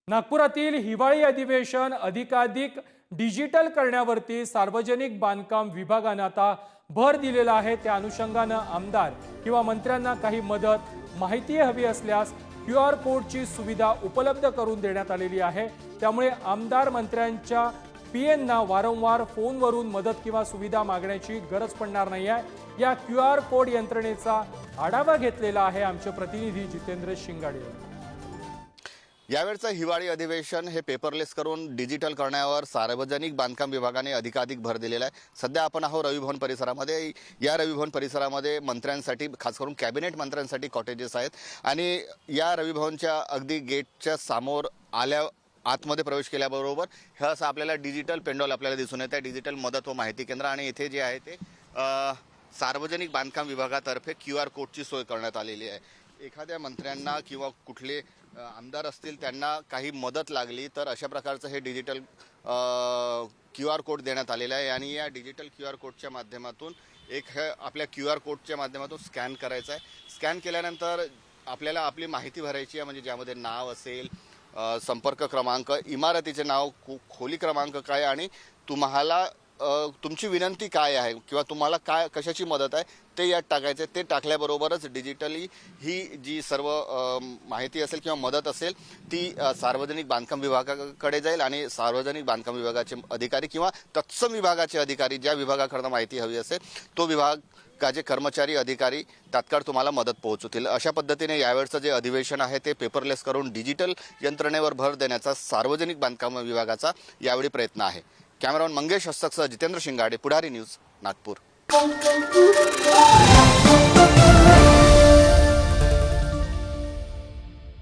नागपुरातील हिवाळी अधिवेशन अधिकाधिक डिजिटल करण्यावरती सार्वजनिक बांधकाम विभागाने आता भर दिलेला आहे। त्या अनुषंगाने आमदार किंवा मंत्र्यांना काही मदत माहिती हवी असल्यास QR कोडची सुविधा उपलब्ध करून देण्यात आलेली आहे। त्यामुळे आमदार मंत्र्यांच्या PNना वारंवार फोनवरून मदत किंवा सुविधा मागण्याची गरज पडणार नाही आहे। या QR कोड यंत्रणेचा आढावा घेतलेला आहे आमचे प्रतिनिधी जितेंद्र शिंगाडे यांनी। यावेळचं हिवाळी अधिवेशन हे पेपरलेस करून डिजिटल करण्यावर सार्वजनिक बांधकाम विभागाने अधिकाधिक भर दिलेला आहे। सध्या आपण आहोत रविभवन परिसरामध्ये। या रविभवन परिसरामध्ये मंत्र्यांसाठी खास करून कॅबिनेट मंत्र्यांसाठी कॉटेजेस आहेत आणि या रविभवनच्या अगदी गेटच्या समोर आतमध्ये प्रवेश केल्याबरोबर हे असं आपल्याला डिजिटल पेंडॉल आपल्याला दिसून येतं। डिजिटल मदत व माहिती केंद्र आणि इथे जे आहे ते सार्वजनिक बांधकाम विभागातर्फे QR कोडची सोय करण्यात आलेली आहे। एखाद्या मंत्र्यांना किंवा कुठले आमदार असतील त्यांना काही मदत लागली तर अशा प्रकारचं हे डिजिटल QR कोड देण्यात आलेला आहे आणि या डिजिटल QR कोडच्या माध्यमातून आपल्या QR कोडच्या माध्यमातून स्कॅन करायचं आहे। स्कॅन केल्यानंतर आपल्याला आपली माहिती भरायची आहे, म्हणजे ज्यामध्ये नाव असेल, संपर्क क्रमांक, इमारतीचे नाव, खोली क्रमांक काय आणि तुम्हाला तुमची विनंती काय आहे किंवा तुम्हाला काय कशाची मदत आहे ते यात टाकायचे। ते टाकल्याबरोबरच डिजिटली ही जी सर्व माहिती असेल किंवा मदत असेल ती सार्वजनिक बांधकाम विभागाकडे जाईल आणि सार्वजनिक बांधकाम विभागाचे अधिकारी किंवा तत्सम विभागाचे अधिकारी, ज्या विभागाकडे माहिती हवी असेल तो विभागाचे कर्मचारी अधिकारी तात्काळ तुम्हाला मदत पोहोचवतील। अशा पद्धतीने यावेळचं जे अधिवेशन आहे ते पेपरलेस करून डिजिटल यंत्रणेवर भर देण्याचा सार्वजनिक बांधकाम विभागाचा यावेळी प्रयत्न आहे। कॅमेरामन मंगेश हस्तकसह जितेंद्र शिंगाडे, पुढारी न्यूज, नागपूर।